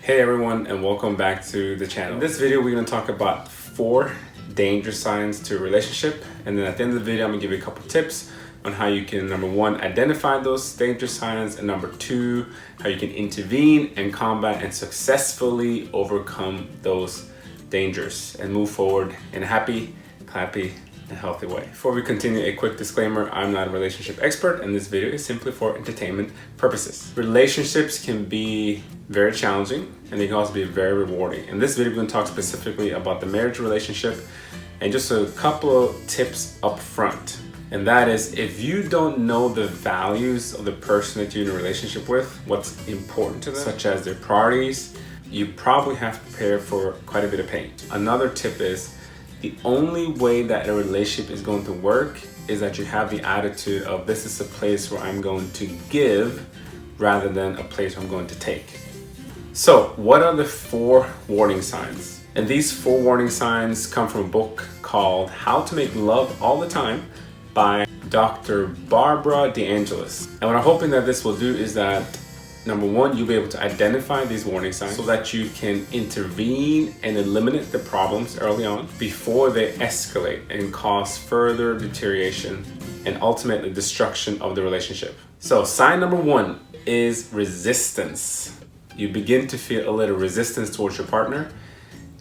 Hey everyone, and welcome back to the channel. In this video, we're going to talk about 4 danger signs to a relationship, and then at the end of the video, I'm going to give you a couple tips on how you can, number 1, identify those danger signs, and number 2, how you can intervene and combat and successfully overcome those dangers and move forward in a happy, clappy, and healthy way. Before we continue, a quick disclaimer: I'm not a relationship expert, and this video is simply for entertainment purposes. Relationships can be very challenging, and they can also be very rewarding. In this video, we're going to talk specifically about the marriage relationship and just a couple of tips up front. And that is, if you don't know the values of the person that you're in a relationship with, what's important to them, such as their priorities, you probably have to prepare for quite a bit of pain. Another tip is, the only way that a relationship is going to work is that you have the attitude of, this is a place where I'm going to give rather than a place where I'm going to take. So what are the 4 warning signs? And these 4 warning signs come from a book called How to Make Love All the Time by Dr. Barbara DeAngelis. And what I'm hoping that this will do is that, number 1, you'll be able to identify these warning signs so that you can intervene and eliminate the problems early on before they escalate and cause further deterioration and ultimately destruction of the relationship. So sign number 1 is resistance. You begin to feel a little resistance towards your partner.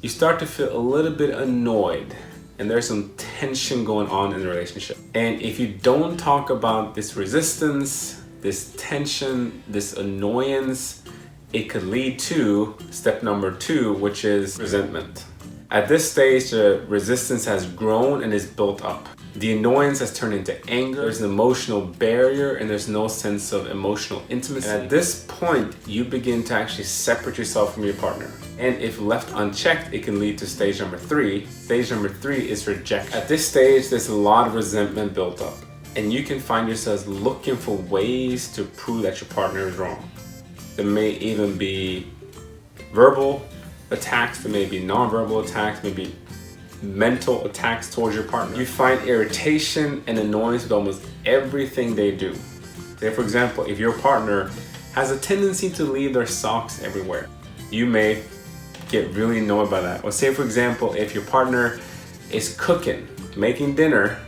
You start to feel a little bit annoyed, and there's some tension going on in the relationship. And if you don't talk about this resistance, this tension, this annoyance, it could lead to step number 2, which is resentment. At this stage, the resistance has grown and is built up. The annoyance has turned into anger. There's an emotional barrier and there's no sense of emotional intimacy. And at this point, you begin to actually separate yourself from your partner. And if left unchecked, it can lead to stage number 3. Stage number 3 is rejection. At this stage, there's a lot of resentment built up. And you can find yourselves looking for ways to prove that your partner is wrong. There may even be verbal attacks, there may be non-verbal attacks, maybe mental attacks towards your partner. You find irritation and annoyance with almost everything they do. Say, for example, if your partner has a tendency to leave their socks everywhere, you may get really annoyed by that. Or say, for example, if your partner is cooking, making dinner,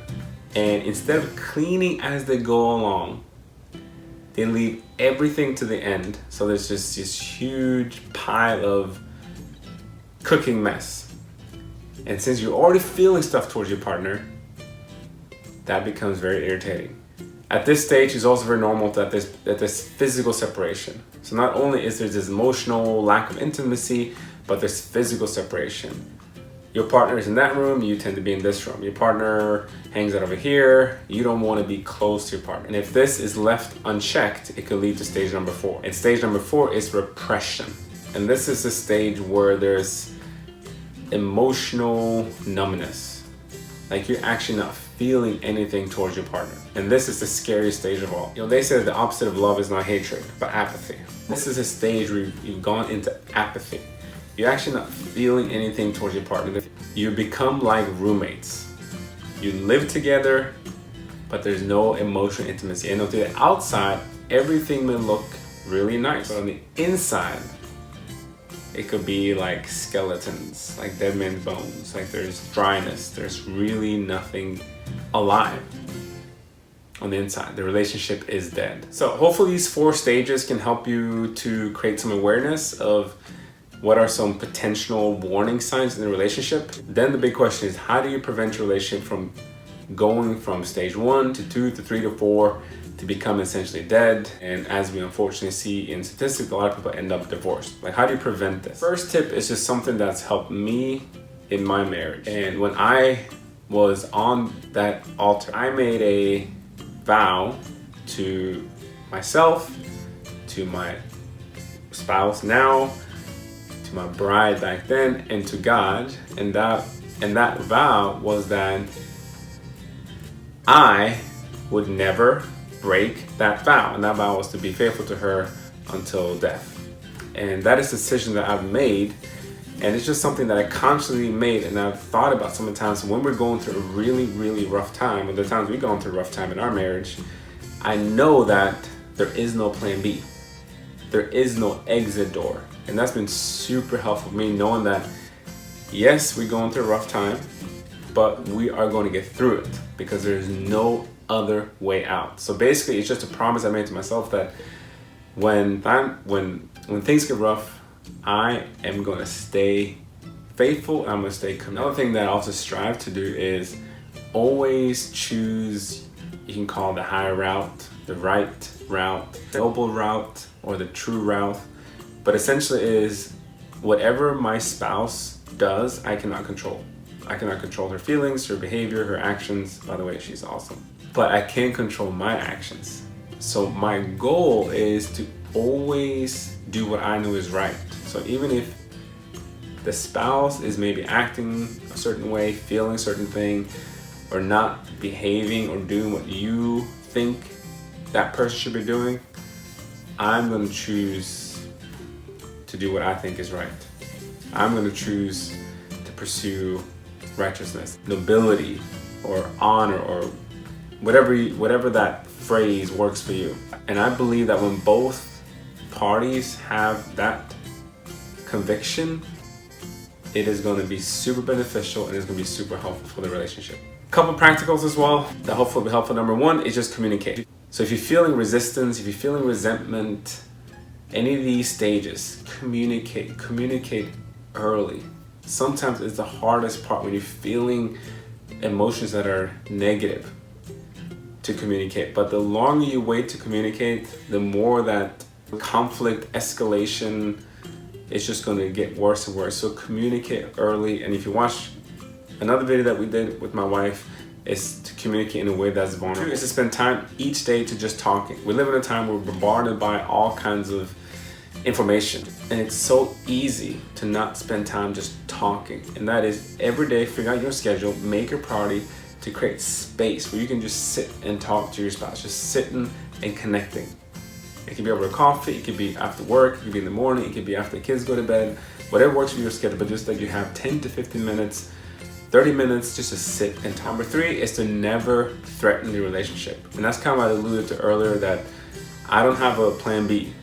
and instead of cleaning as they go along, they leave everything to the end. So there's just this huge pile of cooking mess. And since you're already feeling stuff towards your partner, that becomes very irritating. At this stage, it's also very normal that there's physical separation. So not only is there this emotional lack of intimacy, but there's physical separation. Your partner is in that room, you tend to be in this room. Your partner hangs out over here, you don't want to be close to your partner. And if this is left unchecked, it could lead to stage number 4. And stage number 4 is repression. And this is the stage where there's emotional numbness. Like you're actually not feeling anything towards your partner. And this is the scariest stage of all. You know, they say that the opposite of love is not hatred, but apathy. This is a stage where you've gone into apathy. You're actually not feeling anything towards your partner. You become like roommates. You live together, but there's no emotional intimacy. And on the outside, everything may look really nice, but on the inside, it could be like skeletons, like dead man's bones. Like there's dryness, there's really nothing alive on the inside. The relationship is dead. So hopefully these 4 stages can help you to create some awareness of what are some potential warning signs in the relationship. Then the big question is, how do you prevent your relationship from going from stage 1 to 2 to 3 to 4 to become essentially dead? And as we unfortunately see in statistics, a lot of people end up divorced. Like, how do you prevent this? First tip is just something that's helped me in my marriage. And when I was on that altar, I made a vow to myself, to my spouse now, to my bride back then, and to God. And that vow was that I would never break that vow. And that vow was to be faithful to her until death. And that is a decision that I've made. And it's just something that I constantly made and I've thought about so many times. When we're going through a really, really rough time, and the times we've gone through a rough time in our marriage, I know that there is no plan B. There is no exit door. And that's been super helpful for me, knowing that yes, we're going through a rough time, but we are going to get through it because there's no other way out. So basically, it's just a promise I made to myself that when things get rough, I am going to stay faithful. I'm going to stay committed. Another thing that I also strive to do is always choose, you can call the higher route, the right route, the noble route, or the true route. But essentially is whatever my spouse does, I cannot control. I cannot control her feelings, her behavior, her actions. By the way, she's awesome. But I can control my actions. So my goal is to always do what I know is right. So even if the spouse is maybe acting a certain way, feeling a certain thing, or not behaving or doing what you think that person should be doing, I'm going to choose to do what I think is right. I'm going to choose to pursue righteousness, nobility, or honor, or whatever that phrase works for you. And I believe that when both parties have that conviction, it is going to be super beneficial and it's going to be super helpful for the relationship. A couple practicals as well that hopefully will be helpful. Number one is just communicate. So if you're feeling resistance, if you're feeling resentment, any of these stages, communicate early. Sometimes it's the hardest part when you're feeling emotions that are negative to communicate. But the longer you wait to communicate, the more that conflict escalation is just going to get worse and worse. So communicate early. And if you watch another video that we did with my wife, is to communicate in a way that's vulnerable. Is to spend time each day to just talking. We live in a time where we're bombarded by all kinds of information, and it's so easy to not spend time just talking. And that is every day, figure out your schedule, make a priority to create space where you can just sit and talk to your spouse, just sitting and connecting. It could be over coffee, it could be after work, it could be in the morning, it could be after the kids go to bed, whatever works for your schedule, but just that you have 10 to 15 minutes 30 minutes just to sit and talk. Number three is to never threaten the relationship. And that's kind of what I alluded to earlier, that I don't have a plan B.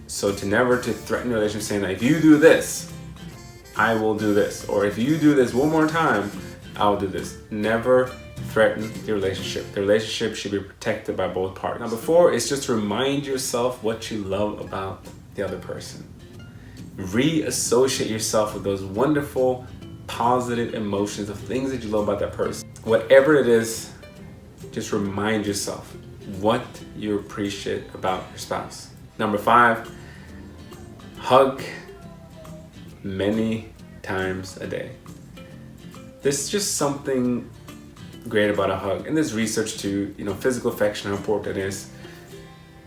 So to never threaten the relationship, saying that if you do this, I will do this. Or if you do this one more time, I'll do this. Never threaten the relationship. The relationship should be protected by both parties. Number four is just to remind yourself what you love about the other person. Reassociate yourself with those wonderful, positive emotions of things that you love about that person. Whatever it is, just remind yourself what you appreciate about your spouse. Number five, hug many times a day. There's just something great about a hug. And there's research too, physical affection, how important it is.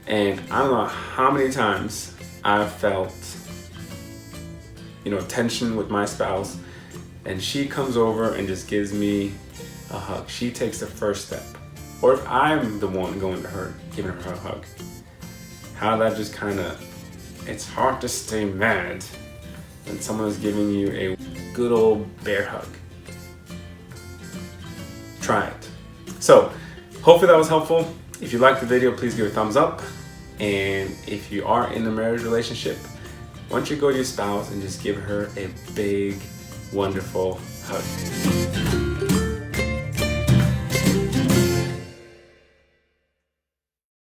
And I don't know how many times I've felt, tension with my spouse, and she comes over and just gives me a hug. She takes the first step. Or if I'm the one going to her, giving her a hug. How that just it's hard to stay mad when someone is giving you a good old bear hug. Try it. So, hopefully that was helpful. If you liked the video, please give it a thumbs up. And if you are in a marriage relationship, why don't you go to your spouse and just give her a big, wonderful hug.